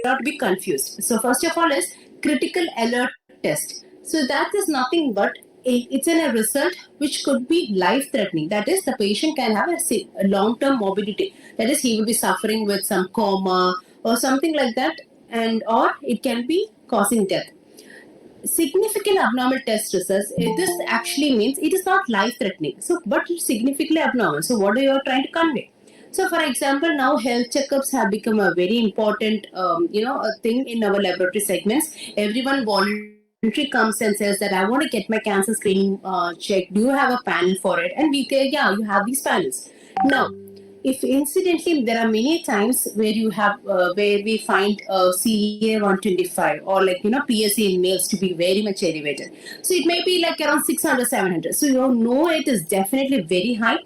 not to be confused. So first of all is critical alert test. So that is nothing but it's in a result which could be life-threatening. That is, the patient can have a long-term morbidity. That is, he will be suffering with some coma or something like that, and or it can be causing death. Significant abnormal test results, this actually means it is not life-threatening. So, but it's significantly abnormal. So, what are you trying to convey? So, for example, now health checkups have become a very important, a thing in our laboratory segments. Everyone voluntarily comes and says that I want to get my cancer screening checked. Do you have a panel for it? And we say, yeah, you have these panels. Now, if incidentally there are many times where you have where we find CA 125 or PSA in males to be very much elevated. So it may be like around 600, 700. So you know it is definitely very high.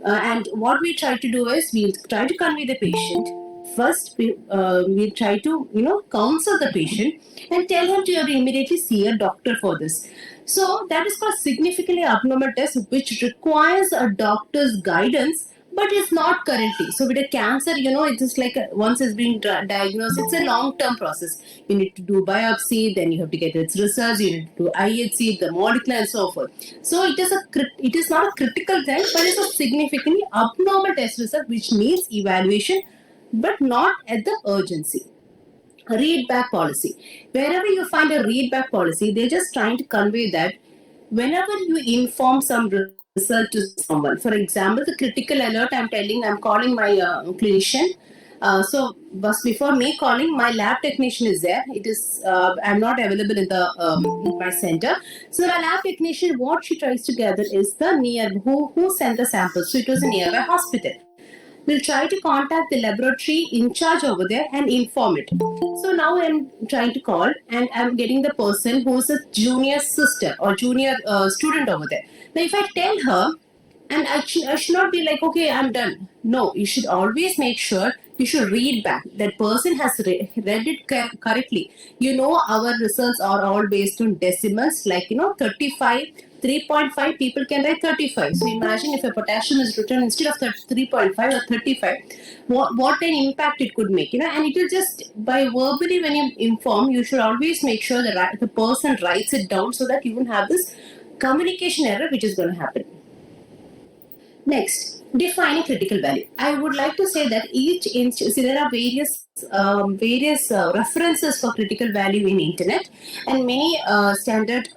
And what we try to do is we'll try to convey the patient. First, we try to counsel the patient and tell him to immediately see a doctor for this. So that is called significantly abnormal test, which requires a doctor's guidance, but it's not currently. So with a cancer, it is like once it's been diagnosed, it's a long-term process. You need to do biopsy, then you have to get its results, you need to do IHC, the molecular and so forth. So it is not a critical thing, but it's a significantly abnormal test result, which needs evaluation, but not at the urgency. Read back policy. Wherever you find a read back policy, they're just trying to convey that whenever you inform some result to someone, for example, the critical alert, I'm calling my clinician. So before me calling, my lab technician is there. It is I'm not available in my center. So my lab technician, what she tries to gather is the who sent the samples. So it was a nearby hospital. We'll try to contact the laboratory in charge over there and inform it. So now I'm trying to call and I'm getting the person who's a junior sister or junior student over there. Now if I tell her, and I should not be like, okay, I'm done. No, you should always make sure you should read back. That person has read it correctly. Our results are all based on decimals, like 35. 3.5 people can write 35. So imagine if a potassium is written instead of 3.5 or 35, what an impact it could make. And it will just by verbally when you inform, you should always make sure that the person writes it down so that you won't have this communication error which is going to happen. Next, defining critical value. I would like to say that there are various references for critical value in internet, and many standard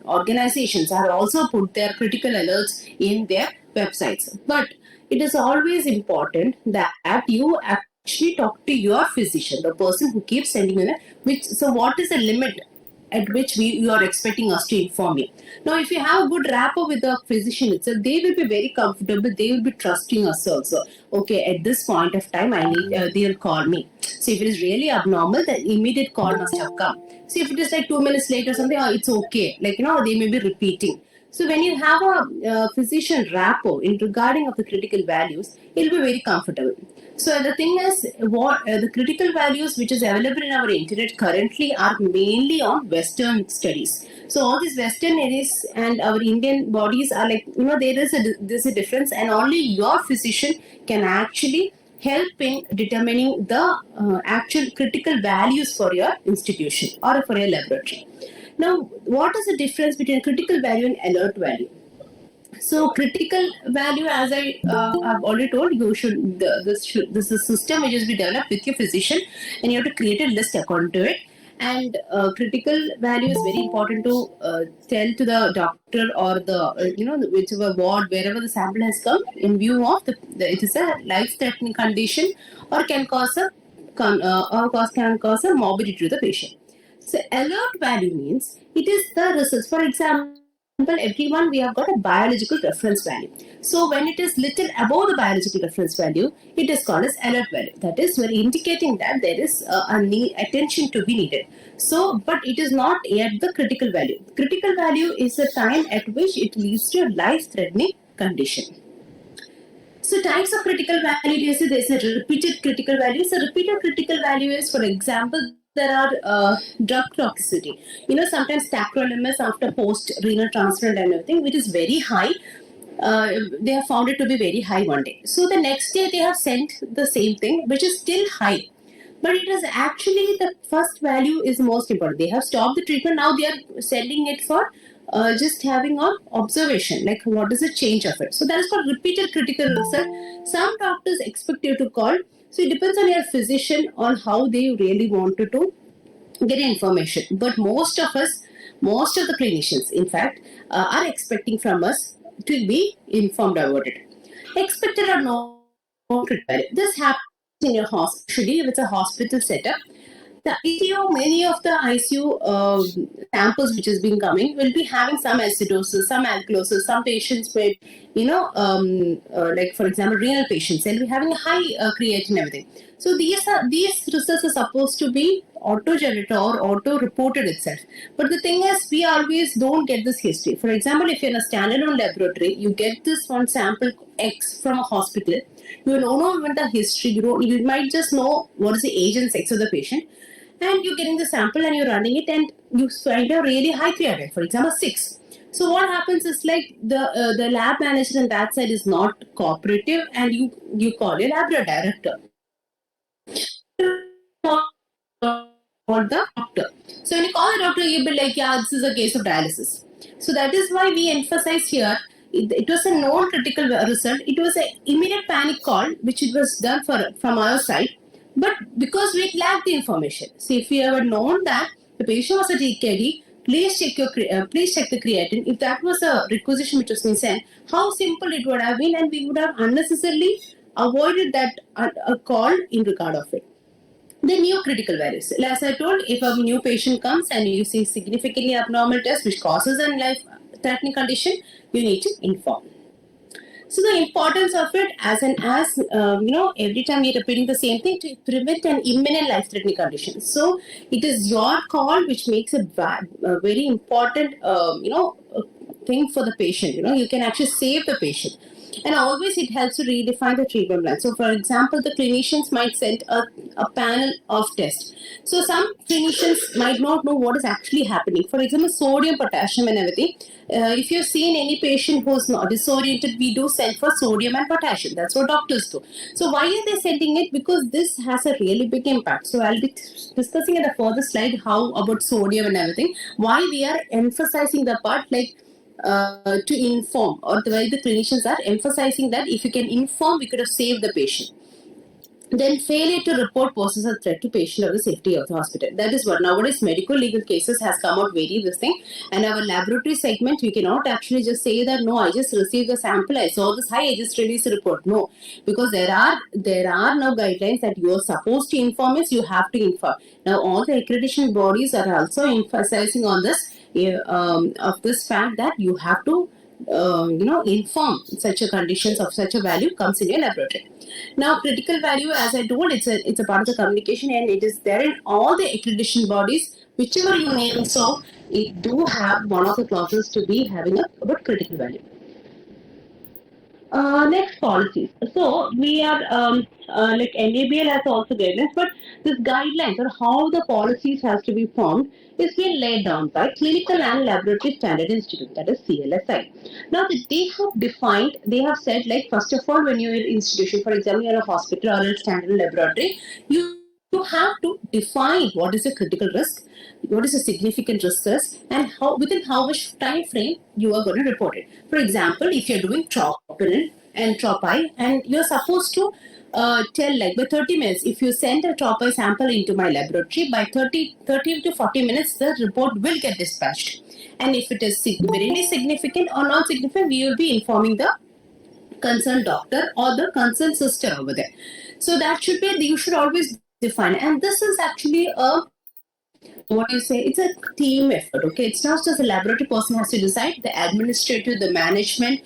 organizations have also put their critical alerts in their websites. But it is always important that you actually talk to your physician, the person who keeps sending you that. So what is the limit at which you are expecting us to inform you? Now, if you have a good rapport with the physician itself, they will be very comfortable. They will be trusting us also. Okay, at this point of time, they'll call me. So if it is really abnormal, the immediate call must have come. So if it is like 2 minutes later or something, it's okay. They may be repeating. So when you have a physician rapport in regarding of the critical values, it will be very comfortable. So the thing is, what the critical values which is available in our internet currently are mainly on Western studies. So all these Western areas and our Indian bodies are like, there's a difference, and only your physician can actually help in determining the actual critical values for your institution or for your laboratory. Now, what is the difference between critical value and alert value? So critical value, as I've already told you, this is a system which is be developed with your physician, and you have to create a list according to it. And critical value is very important to tell to the doctor or the whichever ward, wherever the sample has come, in view of it is a life-threatening condition or can cause a morbidity to the patient. So alert value means it is the results. For example, everyone, we have got a biological reference value. So when it is little above the biological reference value, it is called as alert value. That is, we're indicating that there is attention to be needed. So, but it is not yet the critical value. Critical value is the time at which it leads to a life-threatening condition. So types of critical value, there's a repeated critical value. So repeated critical value is, for example, there are drug toxicity. Sometimes tacrolimus after post-renal transplant and everything, which is very high. They have found it to be very high one day. So the next day they have sent the same thing, which is still high. But it is actually the first value is most important. They have stopped the treatment. Now they are sending it for just having an observation, like what is the change of it. So that is called repeated critical result. Some doctors expect you to call. So it depends on your physician on how they really wanted to get information. But most of us, most of the clinicians, in fact, are expecting from us to be informed about it. Expected or not, this happens in your hospital. If it's a hospital setup, the ICU, many of the ICU samples which has been coming will be having some acidosis, some alkalosis, some patients with, like for example, renal patients, they'll be having a high creatinine and everything. So these results are supposed to be auto-generated or auto-reported itself. But the thing is, we always don't get this history. For example, if you're in a standalone laboratory, you get this one sample X from a hospital. You don't know even the history. You might just know what is the age and sex of the patient, and you're getting the sample and you're running it, and you find a really high creatinine, for example 6. So what happens is, like, the lab manager on that side is not cooperative, and you call your lab director or the doctor. So when you call the doctor, you'll be like, yeah, this is a case of dialysis. So that is why we emphasize here, it was a non-critical result. It was an immediate panic call, which it was done from our side. But because we lacked the information. So if we ever known that the patient was a TKD, please check the creatinine. If that was a requisition which was been sent, how simple it would have been, and we would have unnecessarily avoided that a call in regard of it. The new critical values. As I told, if a new patient comes and you see significantly abnormal test which causes a life-threatening condition, you need to inform. So the importance of it, every time you're repeating the same thing to prevent an imminent life-threatening condition. So it is your call which makes a very important, thing for the patient. You can actually save the patient. And always it helps to redefine the treatment plan. So, for example, the clinicians might send a panel of tests. So, some clinicians might not know what is actually happening. For example, sodium, potassium, and everything. If you've seen any patient who's not disoriented, we do send for sodium and potassium. That's what doctors do. So, why are they sending it? Because this has a really big impact. So, I'll be discussing in a further slide how about sodium and everything. Why we are emphasizing the part, like, to inform, or the way the clinicians are emphasizing that if you can inform, we could have saved the patient. Then failure to report poses a threat to patient or the safety of the hospital. That is what nowadays medical legal cases has come out very this thing. And our laboratory segment, you cannot actually just say that no, I just received the sample, I saw this high, I just released a report. No, because there are now guidelines that you are supposed to inform us. You have to inform. Now all the accreditation bodies are also emphasizing on this of this fact that you have to inform such a conditions of such a value comes in your laboratory. Now, critical value, as I told, it's a part of the communication, and it is there in all the accreditation bodies, whichever you name. So, it do have one of the clauses to be having about critical value. Next, policies. So we are like NABL has also guidelines, but this guidelines or how the policies has to be formed is being laid down by Clinical and Laboratory Standard Institute, that is CLSI. Now they have defined, they have said, like, first of all, when you're in an institution, for example, you're in a hospital or a standard laboratory, you have to define what is a critical risk, what is a significant risk, and within how much time frame you are going to report it. For example, if you're doing troponin and tropi, and you're supposed to tell, like, by 30 minutes, if you send a tropi sample into my laboratory, by 30 to 40 minutes, the report will get dispatched. And if it is very significant or not significant, we will be informing the concerned doctor or the concerned sister over there. So that should be, you should always define. And this is actually what you say, it's a team effort. Okay, it's not just a laboratory person has to decide. The administrator, the management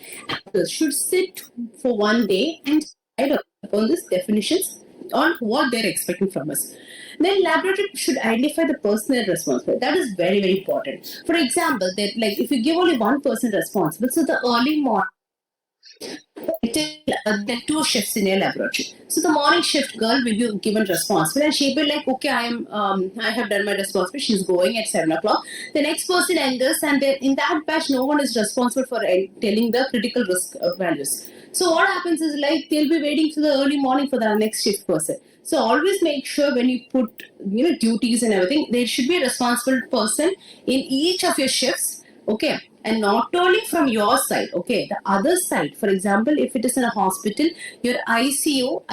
should sit for one day and decide upon these definitions on what they're expecting from us. Then laboratory should identify the personnel responsible. That is very, very important. For example, that, like, if you give only one person responsible, so the early morning there are 2 shifts in your laboratory. So the morning shift girl will be given responsible, and she'll be like, okay, I have done my responsibility. She's going at 7 o'clock. The next person enters, and then in that batch, no one is responsible for telling the critical risk values. So what happens is like they'll be waiting for the early morning for the next shift person. So always make sure when you put duties and everything, there should be a responsible person in each of your shifts. Okay, and not only from your side, okay, the other side. For example, if it is in a hospital, your ICU,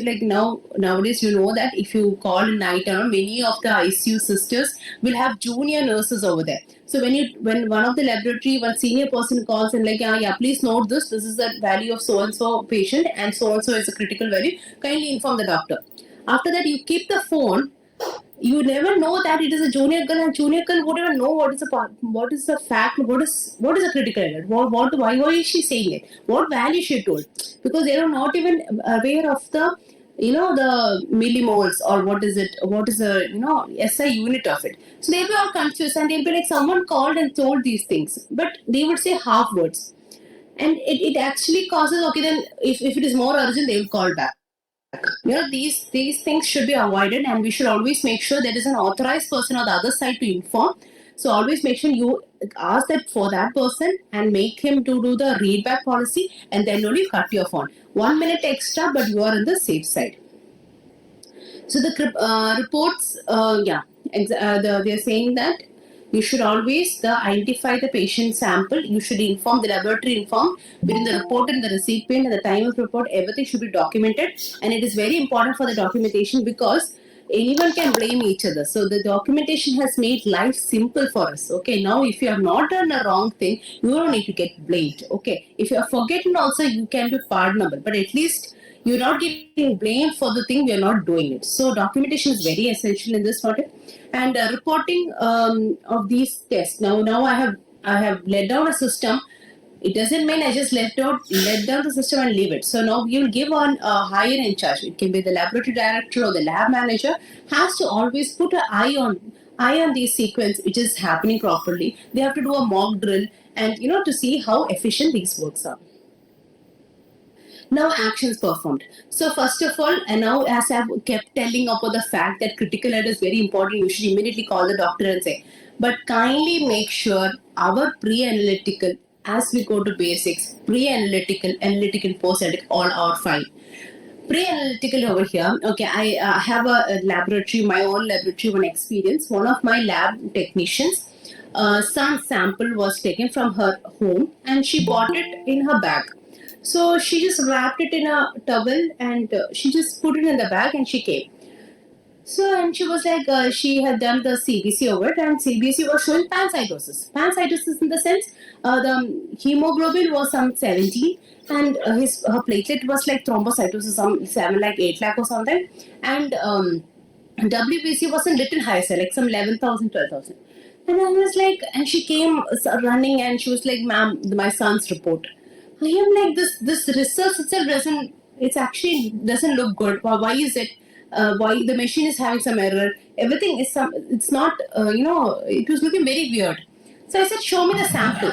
like nowadays that if you call in night hour, many of the ICU sisters will have junior nurses over there. So when one of the laboratory, one senior person calls and like, yeah, please note this. This is the value of so and so patient, and so is a critical value. Kindly inform the doctor. After that, you keep the phone. You never know that it is a junior girl, and junior girl would never know what is the fact, what is a critical error, why is she saying it, what value she told, because they are not even aware of the the millimoles, or what is the SI unit of it. So they'll be all confused, and they'll be like, someone called and told these things, but they would say half words, and it actually causes, okay, then if it is more urgent, they will call back. These things should be avoided, and we should always make sure there is an authorized person on the other side to inform. So always make sure you ask that for that person and make him to do the readback policy, and then only cut your phone. 1 minute extra, but you are on the safe side. So the reports, they're saying that you should always identify the patient sample. You should inform the laboratory, within the report and the recipient and the time of report. Everything should be documented, and it is very important for the documentation, because anyone can blame each other. So the documentation has made life simple for us. Okay, now if you have not done a wrong thing, you don't need to get blamed. Okay, if you are forgotten also, you can be pardonable, but at least you're not getting blamed for the thing, we are not doing it. So documentation is very essential in this matter. And reporting of these tests. Now I have let down a system. It doesn't mean I just let down the system and leave it. So now you will give on a higher in charge. It can be the laboratory director or the lab manager, has to always put an eye on these sequence which is happening properly. They have to do a mock drill, and to see how efficient these works are. Now actions performed. So first of all, and now as I've kept telling about the fact that critical error is very important, you should immediately call the doctor and say, but kindly make sure our pre-analytical, as we go to basics, pre-analytical, analytical, post-analytical, all are fine. Pre-analytical over here, okay, I have a laboratory, my own laboratory, one experience. One of my lab technicians, some sample was taken from her home, and she bought it in her bag. So she just wrapped it in a towel, and she just put it in the bag, and she came. So, and she was like, she had done the CBC over it, and CBC was showing pancytosis. Pancytosis in the sense, the hemoglobin was some 17, and her platelet was like thrombocytosis, some 7 like 8 lakh or something, and WBC was a little higher, like some 11,000, 12,000. And I was like, and she came running, and she was like, ma'am, my son's report. I am like, this research itself doesn't look good. Why is it? Why the machine is having some error? Everything is it's not, it was looking very weird. So I said, show me the sample.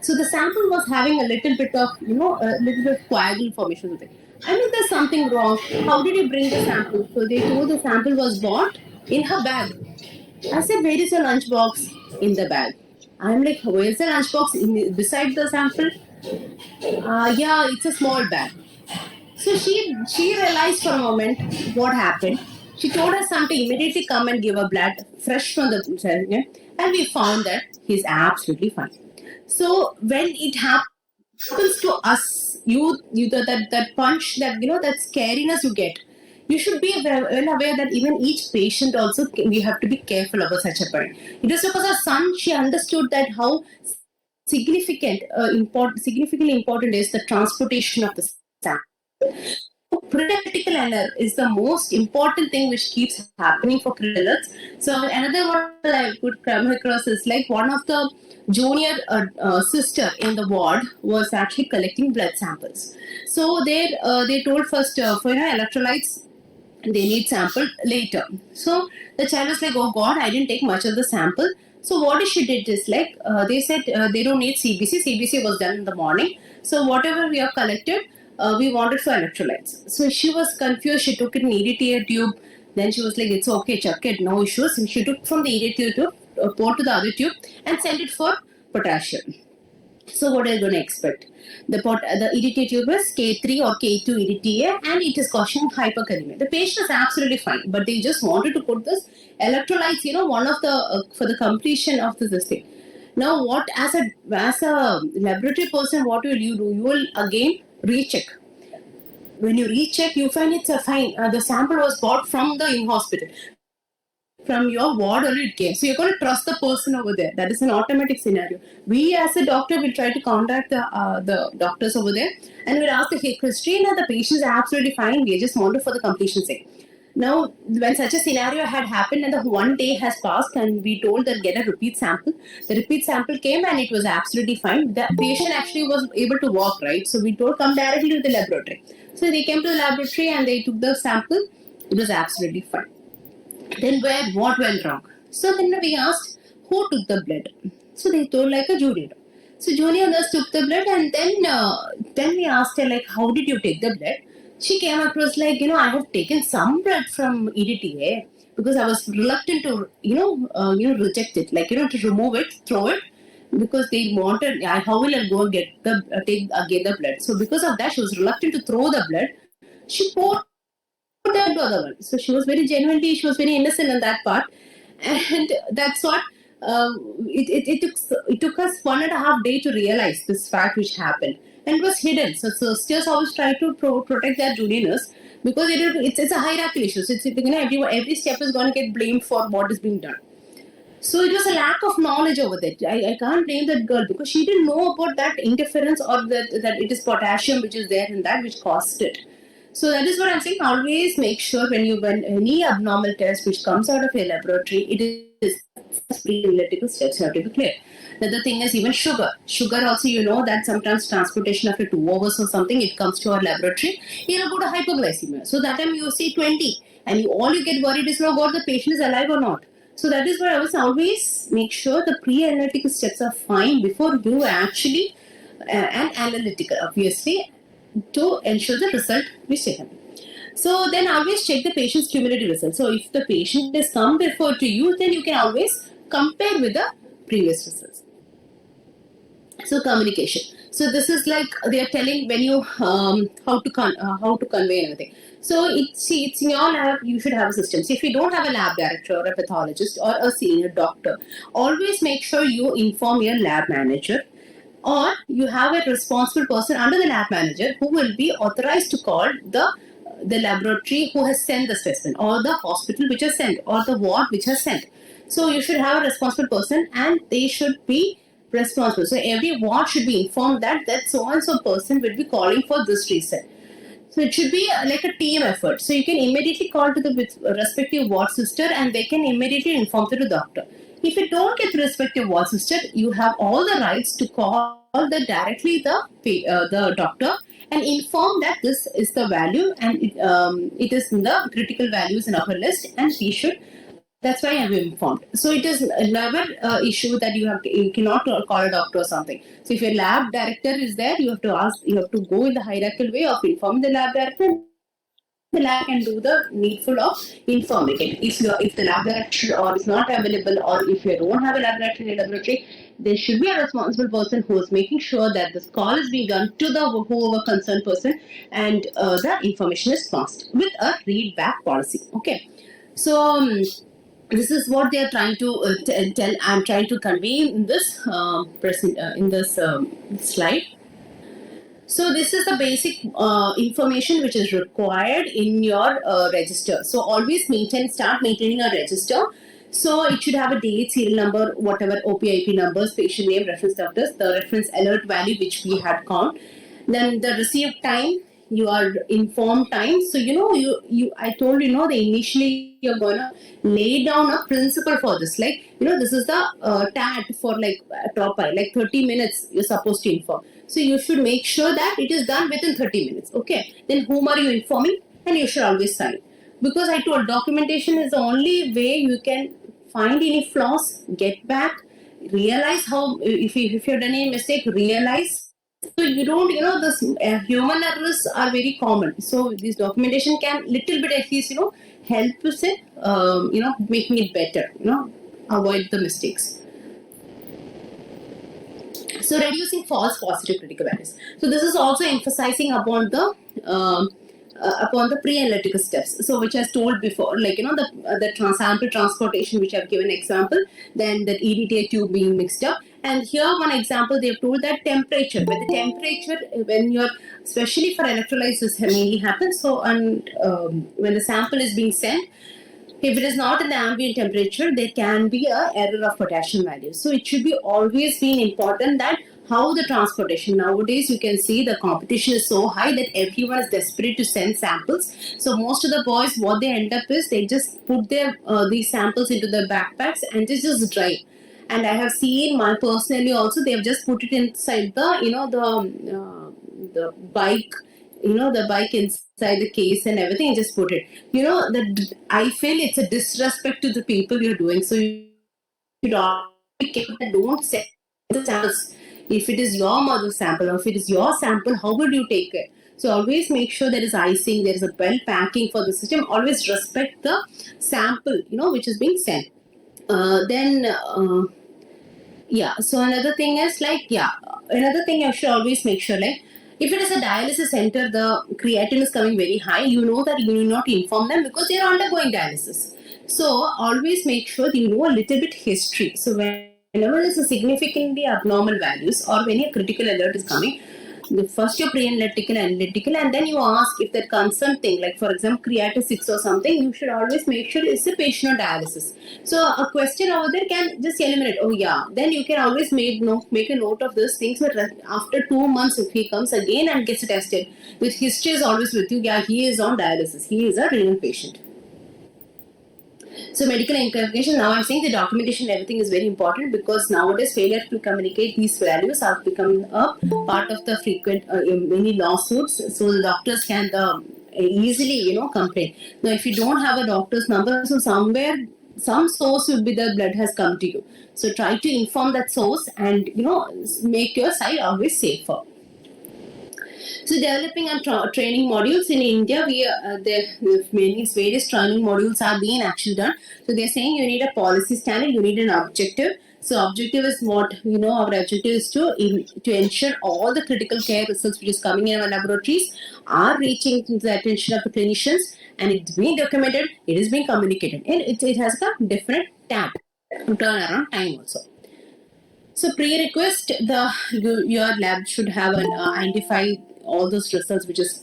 So the sample was having a little bit of, a little bit of coagulation formation. I mean, there's something wrong. How did you bring the sample? So they told the sample was bought in her bag. I said, where is your lunchbox? In the bag. I'm like, where's the lunchbox beside the sample? Yeah, it's a small bag. So she realized for a moment what happened. She told her son to immediately come and give her blood fresh from the cell, and we found that he's absolutely fine. So when it happens to us, that punch, that that scariness you get, you should be well aware that even each patient also, we have to be careful about such a point. It is because her son, she understood that how significantly important is the transportation of the sample. Critical error is the most important thing which keeps happening for critical errors. So another one that I could come across is like one of the junior sister in the ward was actually collecting blood samples. So they told first for electrolytes, they need sample later. So the child was like, oh God, I didn't take much of the sample. So what she did is like, they said they don't need CBC. CBC was done in the morning. So whatever we have collected, we wanted for electrolytes. So she was confused. She took it in EDTA tube. Then she was like, it's okay, chuck it, no issues. And she took from the EDTA tube, poured to the other tube, and sent it for potassium. So what are you going to expect? The EDTA tube is K3 or K2 EDTA, and it is causing hyperkalemia. The patient is absolutely fine, but they just wanted to put this electrolytes, one of the for the completion of this thing. Now, what as a laboratory person, what will you do? You will again recheck. When you recheck, you find it's a fine. The sample was bought from the in-hospital. From your ward only it came. So you're going to trust the person over there. That is an automatic scenario. We as a doctor will try to contact the doctors over there and we'll ask the Christina, the patient is absolutely fine. We just want it for the completion sake. Now, when such a scenario had happened and the one day has passed and we told that get a repeat sample, the repeat sample came and it was absolutely fine. The patient actually was able to walk, right? So we told come directly to the laboratory. So they came to the laboratory and they took the sample. It was absolutely fine. Then what went wrong? So then we asked who took the blood. So they told like a junior. So junior nurse took the blood and then we asked her like how did you take the blood? She came across like I have taken some blood from EDTA because I was reluctant to reject it, like to remove it, throw it, because they wanted how will I go and get take again the blood. So because of that she was reluctant to throw the blood. She poured that to other one. So she was very genuinely, she was very innocent in that part, and that's what it took us 1.5 days to realize this fact which happened, and it was hidden. So sisters always try to protect their juniors because it's a hierarchical issue. So it's every step is going to get blamed for what is being done. So it was a lack of knowledge over there. I can't blame that girl because she didn't know about that interference or that it is potassium which is there in that which caused it. So that is what I'm saying. Always make sure when any abnormal test which comes out of a laboratory, it is pre-analytical steps have to be clear. Another thing is even sugar. Sugar also, that sometimes transportation after 2 hours or something, it comes to our laboratory. You'll go to hypoglycemia. So that time you see 20 and all you get worried is, God, the patient is alive or not. So that is why I always make sure the pre-analytical steps are fine before you actually, and analytical obviously, to ensure the result which they have. So then always check the patient's cumulative result. So if the patient has come before to you, then you can always compare with the previous results. So communication. So this is like they are telling when you how to convey anything. So it's in your lab, you should have a system. So if you don't have a lab director or a pathologist or a senior doctor, always make sure you inform your lab manager, or you have a responsible person under the lab manager who will be authorized to call the laboratory who has sent the specimen, or the hospital which has sent, or the ward which has sent. So you should have a responsible person and they should be responsible. So every ward should be informed that so and so person will be calling for this reason. So it should be like a team effort. So you can immediately call to the respective ward sister and they can immediately inform to the doctor. If you don't get the respective ward sister, you have all the rights to call directly the doctor and inform that this is the value and it is in the critical values in our list and he should. That's why I'm informed. So it is never issue that you cannot call a doctor or something. So if your lab director is there, you have to go in the hierarchical way of informing the lab director. The lab can do the needful of informing it. If the lab director is not available, or if you don't have a lab director in the laboratory, there should be a responsible person who is making sure that this call is being done to the whoever concerned person and the information is passed with a read back policy. Okay. So this is what they are trying to tell. I'm trying to convey in this slide. So this is the basic information which is required in your register. So always start maintaining a register. So it should have a date, serial number, whatever OPIP numbers, patient name, reference doctors, the reference alert value which we had count. Then the received time, your informed time. So I told that initially you're gonna lay down a principle for this. Like this is the TAT for like top eye, like 30 minutes you're supposed to inform. So you should make sure that it is done within 30 minutes. Okay. Then whom are you informing? And you should always sign. Because I told documentation is the only way you can find any flaws, get back, realize how, if you've done any mistake, realize So you don't, this human errors are very common. So this documentation can little bit at least, help us in, making it better, avoid the mistakes. So reducing false positive critical values. So this is also emphasizing upon the pre-analytical steps. So which I told before, like the sample transportation, which I've given example, then the EDTA tube being mixed up. And here one example they've told that temperature, when you're, especially for electrolysis mainly happens. So and when the sample is being sent, if it is not in the ambient temperature, there can be a error of potassium value. So it should be always been important that how the transportation. Nowadays, you can see the competition is so high that everyone is desperate to send samples. So most of the boys, what they end up is they just put their these samples into their backpacks and they just drive. And I have seen my personally also they have just put it inside the the bike, the bike inside the case and everything, and just put it. I feel it's a disrespect to the people you're doing. So you should always be careful that don't send the samples. If it is your mother sample or if it is your sample, how would you take it? So always make sure there is icing, there is a well packing for the system. Always respect the sample, which is being sent. Then yeah, so another thing is another thing I should always make sure, like if it is a dialysis center, the creatinine is coming very high, you know that you need not inform them because they are undergoing dialysis. So always make sure that you know a little bit history. So whenever there's a significantly abnormal values or when a critical alert is coming, first your pre-analytical, analytical, and then you ask if that concerned thing, like for example creatinine 6 or something, you should always make sure it's a patient on dialysis. So a question over there can just eliminate. Oh yeah, then you can always make a note of those things. But after 2 months, if he comes again and gets tested, with history is always with you. Yeah, he is on dialysis. He is a renal patient. So medical communication, now I'm saying the documentation, everything is very important because nowadays failure to communicate these values are becoming a part of the frequent many lawsuits. So the doctors can easily complain. Now if you don't have a doctor's number, so somewhere some source will be the blood has come to you. So try to inform that source and make your side always safer. So developing and training modules in India, there many various training modules are being actually done. So they're saying you need a policy standard, you need an objective. So objective is what our objective is to ensure all the critical care results which is coming in our laboratories are reaching to the attention of the clinicians, and it's being documented, it is being communicated, and it has a different turnaround time also. So prerequisite, your lab should have an identify all those results, which is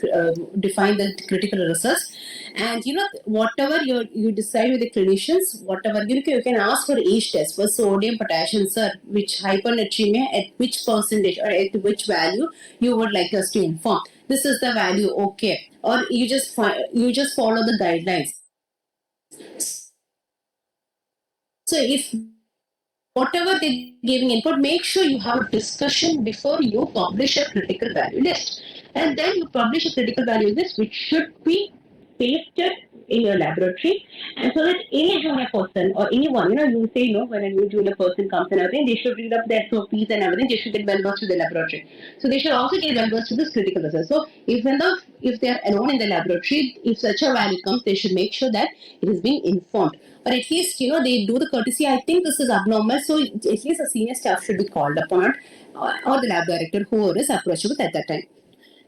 define the critical results, and whatever you decide with the clinicians, whatever you can ask for each test for sodium, potassium, sir, which hypernatremia at which percentage or at which value you would like us to inform. This is the value, okay, or you just follow the guidelines. So if whatever they're giving input, make sure you have a discussion before you publish a critical value list. And then you publish a critical value list which should be pasted in your laboratory. And so that any junior person or anyone, you say, when a new junior person comes and everything, they should read up their SOPs and everything, they should get well versed to the laboratory. So they should also get well versed to this critical research. So if they are alone in the laboratory, if such a value comes, they should make sure that it is being informed. Or at least, they do the courtesy. I think this is abnormal, so at least a senior staff should be called upon, or the lab director, whoever is approachable at that time.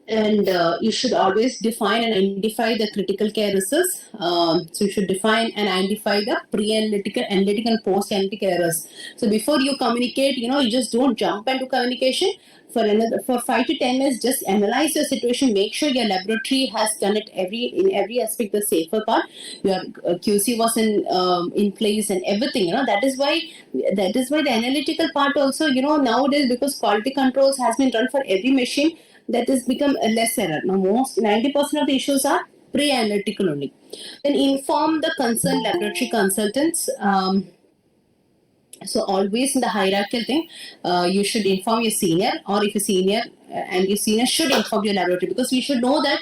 And you should always define and identify the critical care results. So you should define and identify the pre-analytical, analytical, and post-analytical errors. So before you communicate, you just don't jump into communication. For 5 to 10 minutes, just analyze your situation. Make sure your laboratory has done it in every aspect. The safer part, your QC was in place and everything. That is why the analytical part also. Nowadays, because quality controls has been done for every machine, that has become a less error. Now, 90% of the issues are pre-analytical only. Then inform the concerned laboratory consultants. So always in the hierarchical thing, you should inform your senior, or if a senior and your senior should inform your laboratory, because we should know that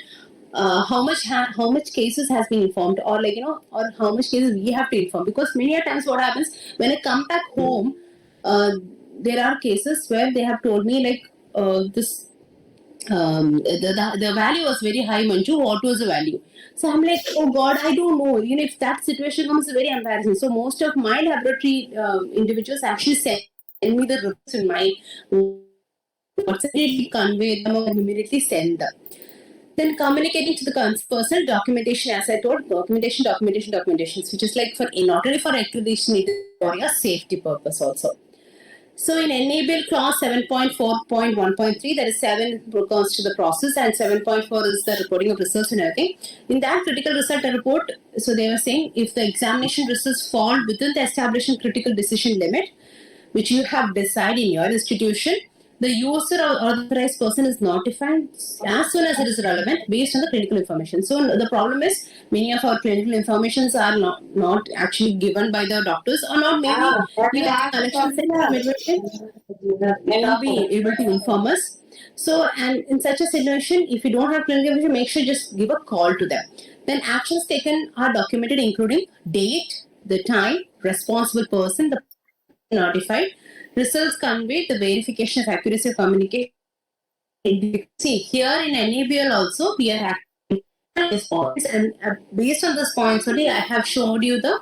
how much cases has been informed, or or how much cases we have to inform. Because many a times what happens when I come back home, there are cases where they have told me like this the value was very high. Manju, what was the value? So I'm like, oh God, I don't know. If that situation comes, very embarrassing. So most of my laboratory individuals actually send me the reports in my WhatsApp, immediately convey them or immediately send them. Then communicating to the person, documentation, as I told, documentation, which is like for not only for accreditation, it is for your safety purpose also. So in enable clause 7.4.1.3, there is 7 comes to the process and 7.4 is the reporting of results and everything. In that critical result report, so they were saying if the examination results fall within the established critical decision limit, which you have decided in your institution, the user or authorized person is notified as soon as it is relevant based on the clinical information. So the problem is many of our clinical informations are not actually given by the doctors or not maybe even the collection center will be able to inform us. So, and in such a situation, if you don't have clinical information, make sure just give a call to them. Then actions taken are documented, including date, the time, responsible person, the notified, results conveyed, the verification of accuracy of communication. See, here in NABL also, we are acting these points, and based on this points only, I have showed you the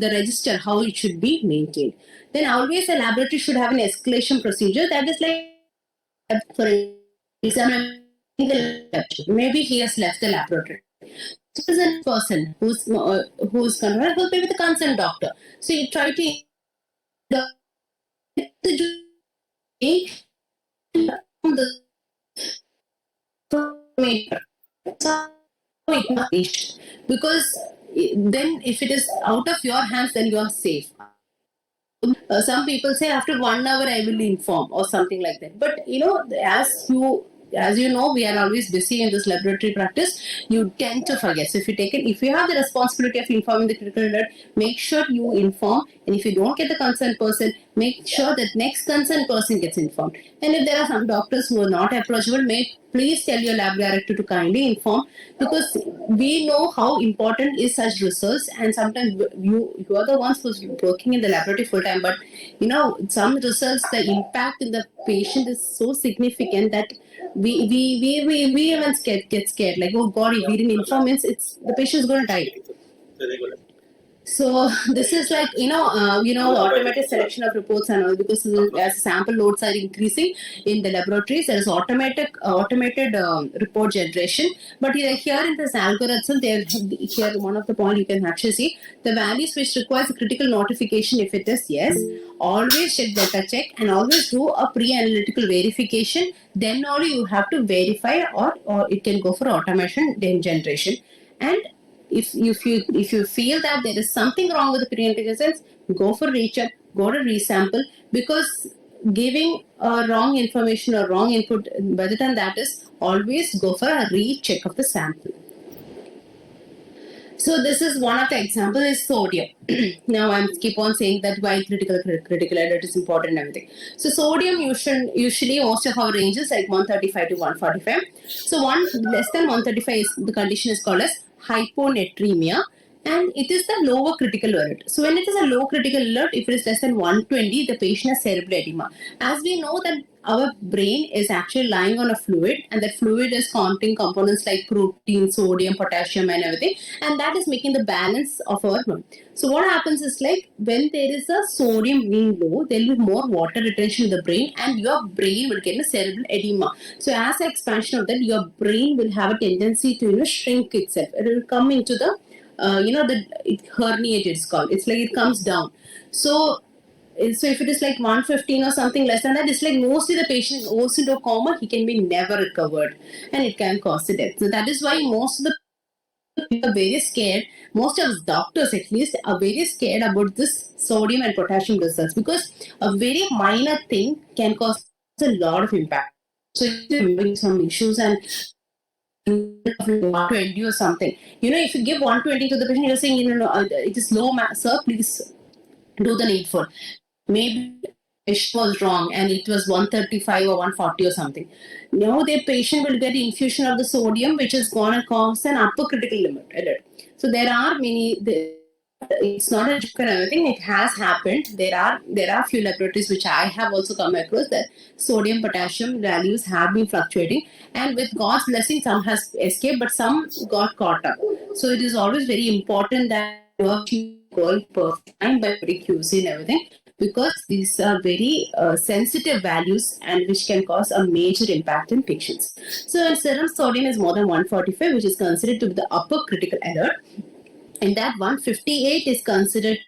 register, how it should be maintained. Then always a laboratory should have an escalation procedure that is like, for example, maybe he has left the laboratory. So there is a person who's concerned will be with the concerned doctor. So you try to because then if it is out of your hands, then you are safe. Some people say after 1 hour I will inform or something like that. But as you know, we are always busy in this laboratory practice. You tend to forget. So if you have the responsibility of informing the critical alert, make sure you inform. And if you don't get the concerned person, make sure that next concerned person gets informed. And if there are some doctors who are not approachable, please tell your lab director to kindly inform, because we know how important is such results, and sometimes you are the ones who's working in the laboratory full time, but some results, the impact in the patient is so significant that we even get scared, like, oh God, if we didn't inform, it's the patient is going to die. So this is like automated selection of reports and all, because as sample loads are increasing in the laboratories, there is automated report generation. But here in this algorithm, here one of the point you can actually see the values which requires a critical notification. If it is yes, always check delta check and always do a pre-analytical verification. Then only you have to verify, or it can go for automation then generation. And if you feel that there is something wrong with the pre-analytic results, go for reach-up, go to resample, because giving wrong information or wrong input, better than that is always go for a recheck of the sample. So this is one of the examples is sodium. Now I'm keep on saying that why critical alert is important and everything. So sodium usually most of our ranges like 135 to 145. So one less than 135 is the condition is called as hyponatremia, and it is the lower critical alert. So when it is a low critical alert, if it is less than 120, the patient has cerebral edema. As we know that our brain is actually lying on a fluid, and that fluid is containing components like protein, sodium, potassium and everything, and that is making the balance of our brain. So what happens is, like, when there is a sodium being low, there will be more water retention in the brain, and your brain will get a cerebral edema. So as an expansion of that, your brain will have a tendency to shrink itself. It will come into the herniated, it's called. It's like it comes down. So if it is like 115 or something less than that, it's like mostly the patient goes into a coma, he can be never recovered, and it can cause the death. So that is why most of the people are very scared. Most of the doctors, at least, are very scared about this sodium and potassium results, because a very minor thing can cause a lot of impact. So if you're having some issues and 120 or something, if you give 120 to the patient, you're saying, it is low, sir, please do the needful. Maybe it was wrong and it was 135 or 140 or something. Now the patient will get infusion of the sodium, which is going to cause an upper critical limit alert. So there are many it's not a joke and everything. It has happened. There are few laboratories which I have also come across that sodium potassium values have been fluctuating, and with God's blessing, some has escaped, but some got caught up. So it is always very important that you are going perfect time by putting QC and everything, because these are very sensitive values and which can cause a major impact in patients. So, serum sodium is more than 145, which is considered to be the upper critical alert, and that 158 is considered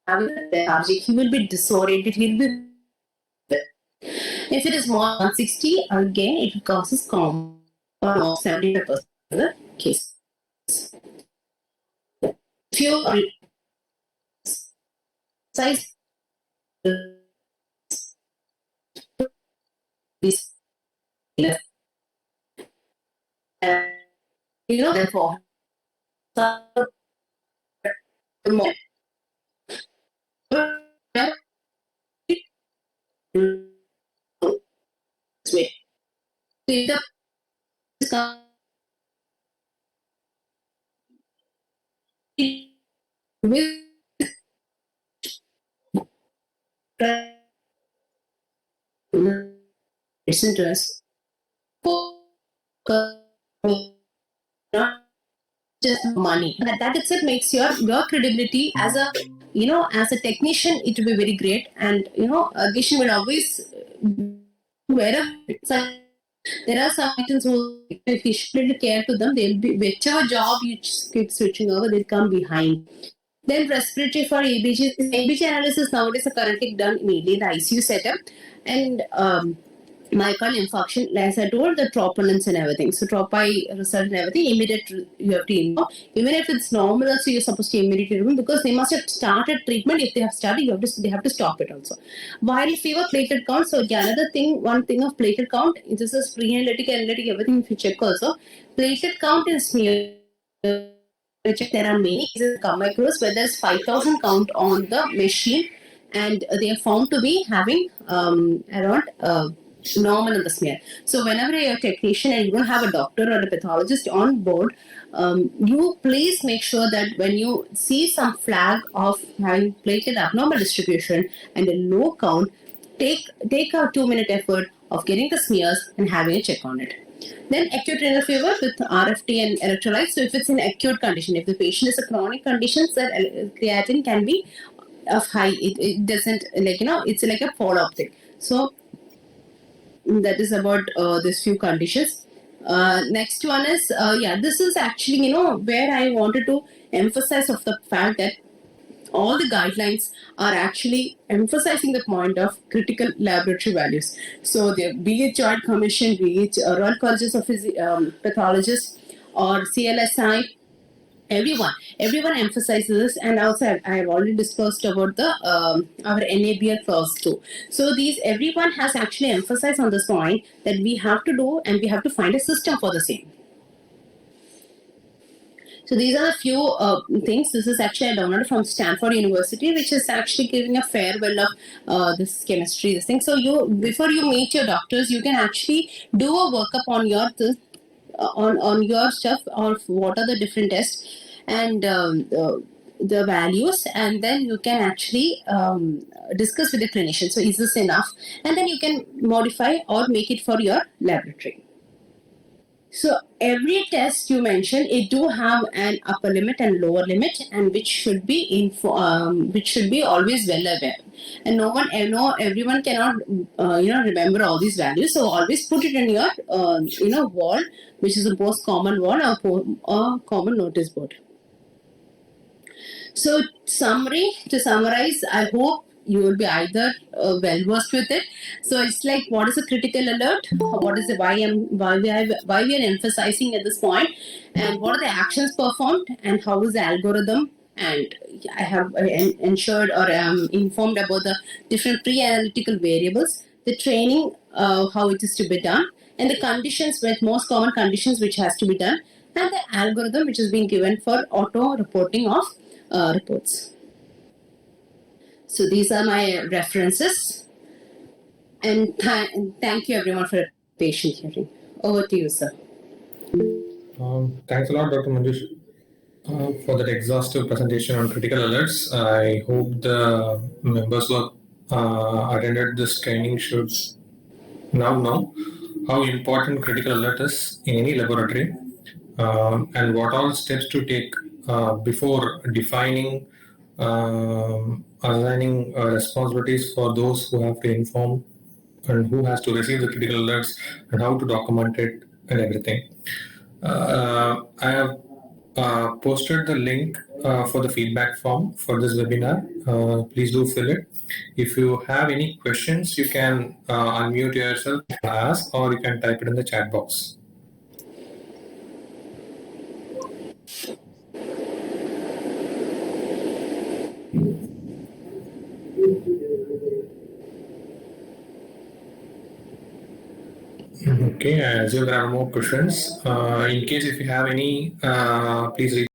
having lethargic. He will be disoriented. He will be. If it is more than 160, again it causes coma or more 75% of the case. If you size this, therefore, more. Wait. The with listen to us. Not just money. That itself makes your credibility as a as a technician. It will be very great, and a patient will always wherever there are some items who, if you should care to them, they'll be whichever job you keep switching over, they'll come behind. Then respiratory for ABG. ABG analysis nowadays are currently done immediately in the ICU setup, and myocardial infarction, as I told, the troponins and everything. So tropi result and everything, immediate you have to involve. Even if it's normal, so you're supposed to immediately remove, because they must have started treatment. If they have started, they have to stop it also. Viral fever, platelet count. So another thing, one thing of platelet count. This is pre-analytic, analytic, everything. If you check also, platelet count is smear. There are many cases come across where there's 5,000 count on the machine, and they are found to be having around normal in the smear. So whenever you're a technician and you don't have a doctor or a pathologist on board, you please make sure that when you see some flag of having platelet abnormal distribution and a low count, take a 2-minute effort of getting the smears and having a check on it. Then acute renal fever with RFT and electrolytes. So if it's in acute condition, if the patient is a chronic condition, the creatinine can be of high. It doesn't, it's like a follow-up thing. So that is about these few conditions. Next one is this is actually where I wanted to emphasize of the fact that all the guidelines are actually emphasizing the point of critical laboratory values. So be it Joint Commission, be it Royal Colleges of Pathologists or CLSI, everyone emphasizes this. And also I have already discussed about the our NABL clause too. So everyone has actually emphasized on this point that we have to do, and we have to find a system for the same. So these are a few things. This is actually I downloaded from Stanford University, which is actually giving a farewell of this chemistry, this thing. So before you meet your doctors, you can actually do a workup on your on your stuff, or what are the different tests and the values, and then you can actually discuss with the clinician. So is this enough? And then you can modify or make it for your laboratory. So every test you mentioned, it do have an upper limit and lower limit, and which should be always well aware. And everyone cannot remember all these values. So always put it in your wall, which is the most common wall, or common notice board. So to summarize, I hope you will be either well versed with it. So it's like, what is a critical alert? What is why we are emphasizing at this point, and what are the actions performed, and how is the algorithm? And I have ensured or informed about the different pre-analytical variables, the training, how it is to be done, and the conditions, with most common conditions which has to be done, and the algorithm which is being given for auto reporting of reports. So these are my references, and thank you everyone for patient hearing. Over to you, sir. Thanks a lot, Dr. Manjush. For that exhaustive presentation on critical alerts. I hope the members who attended this training should now know how important critical alert is in any laboratory, and what all steps to take before defining, assigning responsibilities for those who have to inform and who has to receive the critical alerts, and how to document it and everything. I have posted the link for the feedback form for this webinar. Please do fill it. If you have any questions, you can unmute yourself, ask, or you can type it in the chat box. Okay, as there are more questions. In case if you have any, please reach